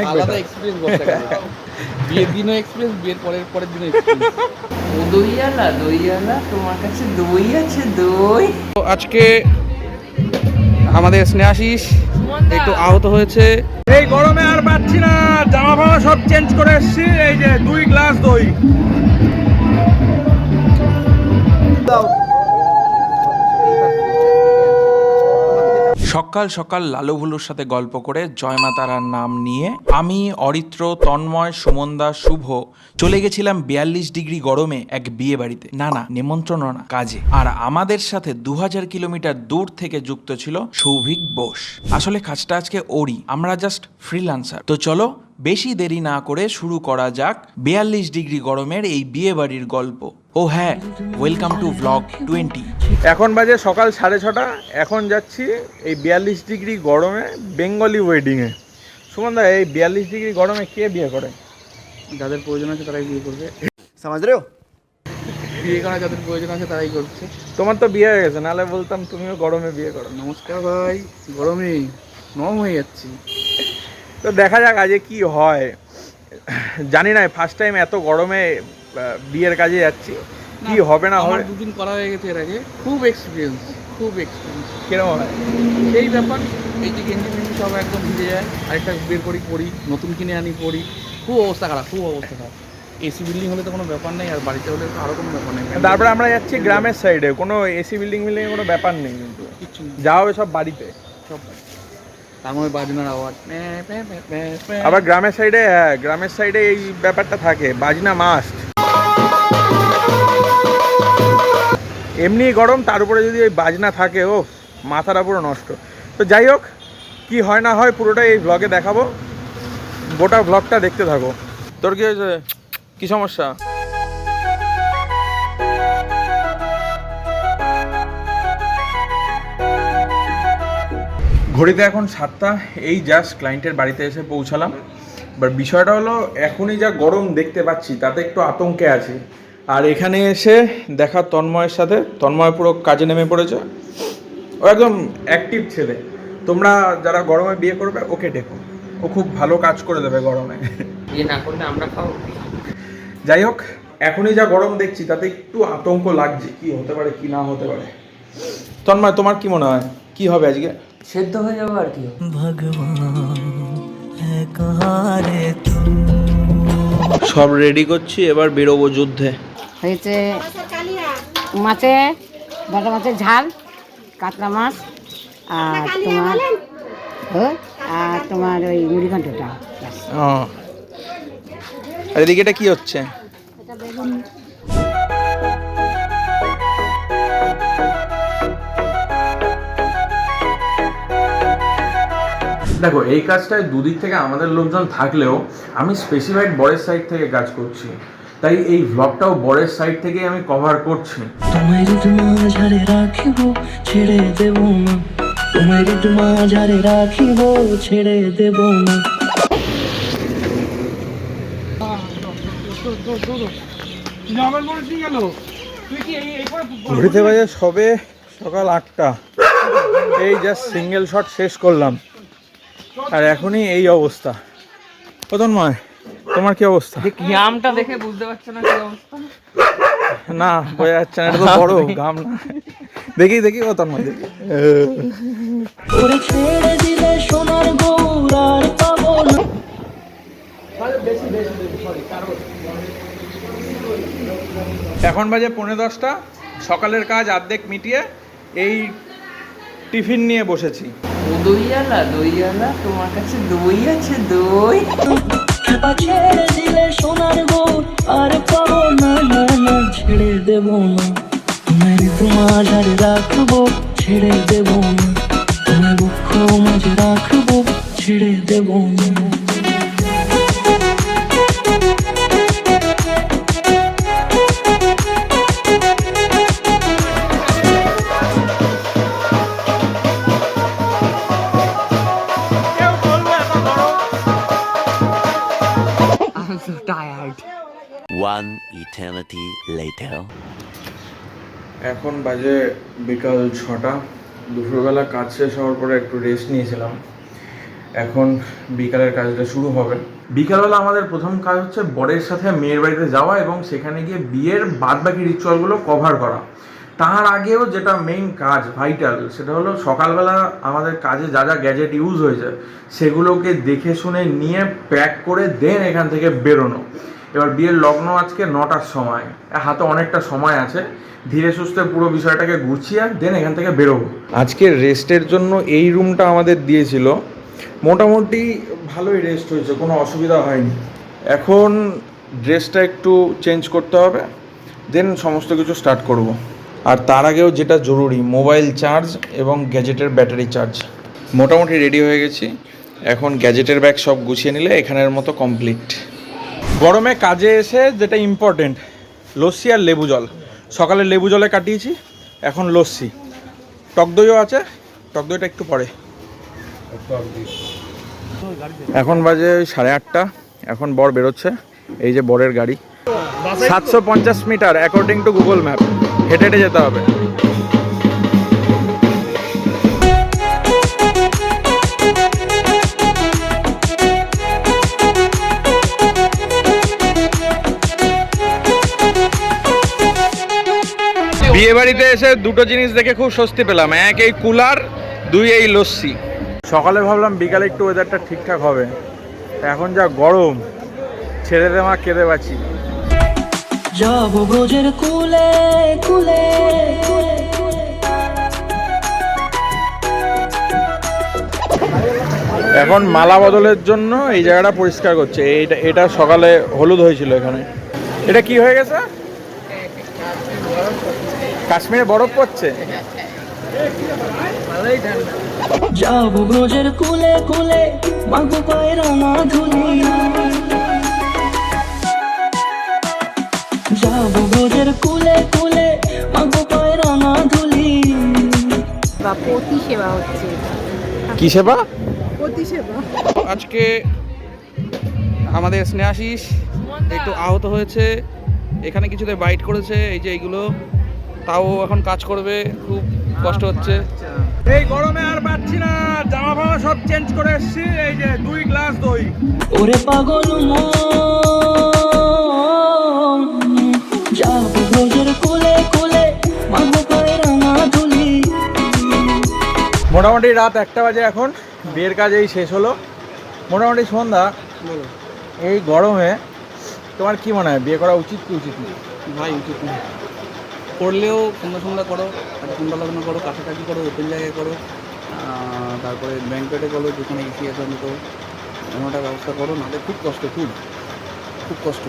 আলাদা এক্সপিরিয়েন্স বলতে গেলে বিয়ের দিনও এক্সপিরিয়েন্স, বিয়ের পরের দিনও এক্সপিরিয়েন্স। ও দইয়ালা তোমার কাছে দই আছে? দই তো আজকে আমাদের স্নেহাশিস একটু আহত হয়েছে। এই গরমে আর পাচ্ছি না, জামা ফামা সব চেঞ্জ করে এসেছি। এই যে 2 গ্লাস দই। সকাল সকাল লালু ভুলুর সাথে গল্প করে জয়মা তারার নাম নিয়ে আমি, অরিত্র, তন্ময়, সুমনদা, শুভ চলে গেছিলাম 42 ডিগ্রি গরমে এক বিয়ে বাড়িতে। না নিমন্ত্রণ না, কাজে। আর আমাদের সাথে 2000 কিলোমিটার দূর থেকে যুক্ত ছিল সৌভিক বোস। আসলে কাজটা আজকে ওরই, আমরা জাস্ট ফ্রিল্যান্সার। তো চলো বেশি দেরি না করে শুরু করা যাক 42 ডিগ্রি গরমের এই বিয়ে বাড়ির গল্প। ও হ্যাঁ, ওয়েলকাম টু ভ্লগ 20। এখন বাজে সকাল 6:30। এখন যাচ্ছি এই 42 ডিগ্রি গরমে বেঙ্গলি ওয়েডিংয়ে। সুমনদা, এই 42 ডিগ্রি গরমে কে বিয়ে করে? যাদের প্রয়োজন আছে তারাই বিয়ে করবে, সমাজ রে। বিয়ে করা যাদের প্রয়োজন আছে তারাই করছে। তোমার তো বিয়ে হয়ে গেছে, নাহলে বলতাম তুমিও গরমে বিয়ে করো। নমস্কার ভাই, গরমে নরম হয়ে যাচ্ছি। তো দেখা যাক আজকে কি হয়। জানি না, ফার্স্ট টাইম এত গরমে বিয়ের কাজে যাচ্ছি, কি হবে না আমার হবে। 2 দিন করা হয়ে গেছে এর আগে, খুব এক্সপিরিয়েন্স। কিরকম হয় সেই ব্যাপার, এই যে গেঞ্জি ফেঞ্জি সব একদম ভিজে যায়, আরেকটা বের করি পরি, নতুন কিনে আনি পরি, খুব অবস্থা খারাপ। এসি বিল্ডিং হলে তো কোনো ব্যাপার নেই, আর বাড়িতে হলে তো আরও কোনো ব্যাপার নেই। তারপরে আমরা যাচ্ছি গ্রামের সাইডে, কোনো এসি বিল্ডিং মিল্ডিং কোনো ব্যাপার নেই, কিন্তু কিচ্ছু নেই, যা হবে সব বাড়িতে। সব তার মধ্যে বাজনার আওয়াজ। আবার গ্রামের সাইডে এই ব্যাপারটা থাকে, বাজনা মাস্ট। এমনি গরম, তার উপরে যদি ওই বাজনা থাকে, ও মাথাটা পুরো নষ্ট। তো যাই হোক, কি হয় না হয় পুরোটাই এই ব্লগে দেখাবো, গোটা ব্লগটা দেখতে থাকো। তোর কি হয়েছে, কি সমস্যা? ঘড়িতে এখন 7টা, এই জাস্ট ক্লায়েন্টের বাড়িতে এসে পৌঁছালাম। বাট বিষয়টা হলো, এখনই যা গরম দেখতে পাচ্ছি তাতে একটু আতঙ্কে আছি। আর এখানে এসে দেখা তন্ময়ের সাথে, তন্ময় পুরো কাজে নেমে পড়েছে। ও একদম অ্যাক্টিভ ছেলে। তোমরা যারা গরমে বিয়ে করবে ওকে ডেকো, ও খুব ভালো কাজ করে দেবে গরমে। বিয়ে না করলে আমরা খাবো। যাই হোক, এখনই যা গরম দেখছি তাতে একটু আতঙ্ক লাগছে, কি হতে পারে কি না হতে পারে। তন্ময়, তোমার কি মনে হয় কি হবে আজকে? সেদ্ধ হয়ে যাবো আর কি। সব রেডি করছি, এবার বেরোবো যুদ্ধে। হয়েছে মাছে, বাটা মাছের ঝাল, কাতলা মাছ, আর তোমার ওই মুড়িঘণ্টটা। ও, আর এদিকে এটা কি হচ্ছে? দেখো, এই কাজটায় দুদিক থেকে আমাদের লোকজন থাকলেও আমি স্পেসিফাইড বরের সাইড থেকে কাজ করছি, তাই এই ভ্লগটাও বরের সাইড থেকেই আমি কভার করছি। তোমার মাঝারে রাখিব, ছেড়ে দেব না। তোমার মাঝারে রাখিব, ছেড়ে দেব না। ঘুরতে বাজে সবে সকাল 8টা, এই জাস্ট সিঙ্গেল শট শেষ করলাম, আর এখনই এই অবস্থা। তন্ময়, তোমার কি অবস্থা? ঘামটা দেখে বুঝতে পারছো না কি অবস্থা? না, বোঝা যাচ্ছে না, এটা তো বড় ঘাম না। দেখি ও তন্ময়, দেখি। ওরে ছেড়ে দিলে সোনার গৌর আর পাবো না। এখন বাজে 10:45, সকালের কাজ অর্ধেক মিটিয়ে এই টিফিন নিয়ে বসেছি। ও দইয়ালা তোমার কাছে দই আছে? দই খেপা ছেড়ে দিলে সোনার গৌর আর পাবো না। না না, ছেড়ে দেব না। তোমার মাঝারে রাখবো, ছেড়ে দেব না। তোমার দুঃখ মাঝে রাখবো, ছেড়ে দেব না। I'm so tired. One eternity later. এখন বাজে বিকাল 6টা। দুপুরবেলা কাজ শেষ হওয়ার পরে একটু রেস্ট নিয়েছিলাম। এখন বিকালের কাজটা শুরু হবে। বিকালবেলা আমাদের প্রথম কাজ হচ্ছে বরের সাথে মেয়ের বাড়িতে যাওয়া এবং সেখানে গিয়ে বিয়ের বাদবাকি রিচুয়ালগুলো কভার করা। তার আগেও যেটা মেইন কাজ ভাইটাল, সেটা হলো সকালবেলা আমাদের কাজে যা যা গ্যাজেট ইউজ হয়েছে সেগুলোকে দেখে শুনে নিয়ে প্যাক করে দেন এখান থেকে বেরোনো। এবার বিয়ের লগ্ন আজকে 9টার সময়, হাতে অনেকটা সময় আছে, ধীরে সুস্থে পুরো বিষয়টাকে গুছিয়ে দেন এখান থেকে বেরোবো। আজকে রেস্টের জন্য এই রুমটা আমাদের দিয়েছিল, মোটামুটি ভালোই রেস্ট হয়েছে, কোনো অসুবিধা হয়নি। এখন ড্রেসটা একটু চেঞ্জ করতে হবে, দেন সমস্ত কিছু স্টার্ট করব। আর তার আগেও যেটা জরুরি, মোবাইল চার্জ এবং গ্যাজেটের ব্যাটারি চার্জ। মোটামুটি রেডি হয়ে গেছি, এখন গ্যাজেটের ব্যাগ সব গুছিয়ে নিলে এখানের মতো কমপ্লিট। গরমে কাজে এসে যেটা ইম্পর্টেন্ট, লস্যি আর লেবু জল। সকালে লেবু জলে কাটিয়েছি, এখন লস্যি। টক দইও আছে, টক দইটা একটু পরে। এখন বাজে 8:30, এখন বর বেরোচ্ছে। এই যে বরের গাড়ি, 750 metre according to Google map, হেঁটে হেঁটে যেতে হবে। বিয়ে বাড়িতে এসে দুটো জিনিস দেখে খুব স্বস্তি পেলাম, এক এই কুলার, দুই এই লস্যি। সকালে ভাবলাম বিকালে একটু ওয়েদারটা ঠিকঠাক হবে, এখন যা গরম, ছেড়ে দে মা কেঁদে বাঁচি। যাব ব্রজের কুলে কুলে এখন মালা বদলের জন্য এই জায়গাটা পরিষ্কার করছে। এটা সকালে হলুদ হয়েছিল এখানে। এটা কি হয়ে গেছে? কাশ্মীরে বরফ পড়ছে। যাব ব্রজের কুলে কুলে মাগো পায়ের না ধুলি, যাব ব্রজের কুলে কুলে মাগো পায়ের না ধুলি। বা পতি সেবা হচ্ছে। কি সেবা? পতি সেবা। আজকে আমাদের স্নেহাশিস একটু আহত হয়েছে, এখানে কিছুতে বাইট করেছে, এই যে এইগুলো, তাও এখন কাজ করবে, খুব কষ্ট হচ্ছে। এই গরমে আর পাচ্ছি না, জামা ফামা সব চেঞ্জ করে এসেছি। এই যে 2 গ্লাস দই। ওরে পাগল মন, যাব ব্রজের কুলে কুলে মাগো পায়ের না ধুলি। মোটামুটি রাত 1টা বাজে এখন, বিয়ের কাজ এই শেষ হলো। মোটামুটি সন্ধ্যা। এই গরমে তোমার কি মনে হয়, বিয়ে করা উচিত কি উচিত না? ভাই উচিত না, করলেও সন্ধ্যা করো, সন্ধ্যা লগ্ন করো, কাছাকাছি করো, ওপেন জায়গায় করো, তারপরে ব্যাংকেটে করো, যেখানে এসি আছে আমি তো এমনটা ব্যবস্থা করো, নাহলে খুব কষ্ট, খুব খুব কষ্ট।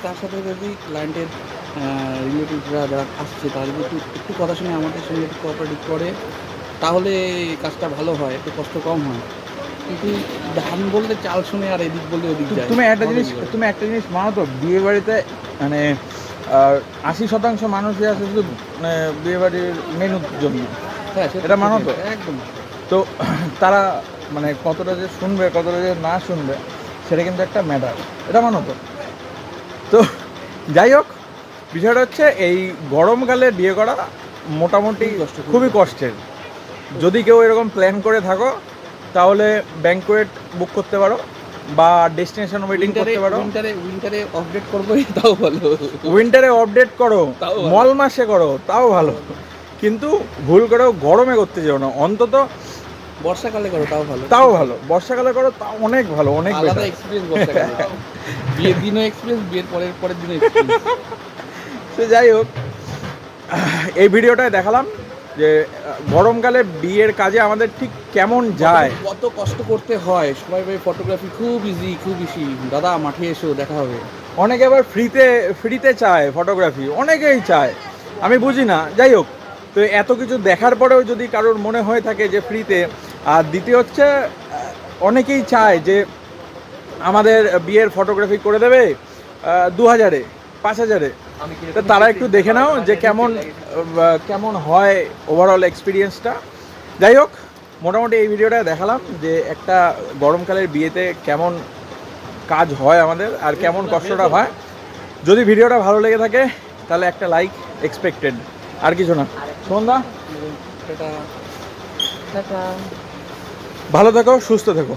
তার সাথে যদি ক্লায়েন্টের রিলেটিভরা যারা আসছে তারা যদি একটু কথা শুনে আমাদের সঙ্গে একটু কোঅপারেটিভ করে, তাহলে কাজটা ভালো হয়, একটু কষ্ট কম হয়। কিন্তু ধান বললে চাল শুনে আর এদিক বললে ওদিক যায়। তুমি একটা জিনিস মানো তো, বিয়ে বাড়িতে মানে 80% মানুষই আছে শুধু মানে বিয়ে বাড়ির মেনুর জন্য। হ্যাঁ, এটা মানো তো? একদম। তো তারা মানে কতটা যে শুনবে, কতটা যে না শুনবে, সেটা কিন্তু একটা ম্যাটার, এটা মানো তো? তো যাই হোক, বিষয়টা হচ্ছে এই গরমকালে বিয়ে করা মোটামুটি খুবই কষ্টের। যদি কেউ এরকম প্ল্যান করে থাকো তাহলে ব্যাংকোয়েট বুক করতে পারো বা ডেস্টিনেশন ওয়েটিং করতে পারো। উইন্টারে আপডেট করবো, তাও ভালো। উইন্টারে আপডেট করো, মল মাসে করো, তাও ভালো। কিন্তু ভুল করেও গরমে করতে যেও না, অন্তত বর্ষাকালে করো, তাও ভালো। বর্ষাকালে করো, তাও অনেক ভালো, অনেক আলাদা এক্সপিরিয়েন্স বর্ষাকালে। বিয়ের দিনও এক্সপিরিয়েন্স, বিয়ের পরের দিনও এক্সপিরিয়েন্স। তো যাই হোক, এই ভিডিওটায় দেখালাম যে গরমকালে বিয়ের কাজে আমাদের ঠিক কেমন যায়, কত কষ্ট করতে হয়। সবাই ভাই ফটোগ্রাফি খুব ইজি, খুব ইজি, দাদা মাঠে এসো দেখা হবে। অনেকে আবার ফ্রিতে চায় ফটোগ্রাফি, অনেকেই চায়, আমি বুঝি না। যাই হোক, তো এত কিছু দেখার পরেও যদি কারোর মনে হয়ে থাকে যে ফ্রিতে, আর দ্বিতীয় হচ্ছে অনেকেই চায় যে আমাদের বিয়ের ফটোগ্রাফি করে দেবে 2000-এ 5000-এ, তো তারা একটু দেখে নাও যে কেমন হয় ওভারঅল এক্সপিরিয়েন্সটা। যাই হোক, মোটামুটি এই ভিডিওটা দেখালাম যে একটা গরমকালের বিয়েতে কেমন কাজ হয় আমাদের আর কেমন কষ্টটা হয়। যদি ভিডিওটা ভালো লেগে থাকে তাহলে একটা লাইক এক্সপেক্টেড, আর কিছু না। সন্ধ্যা। ভালো থেকো, সুস্থ থেকো।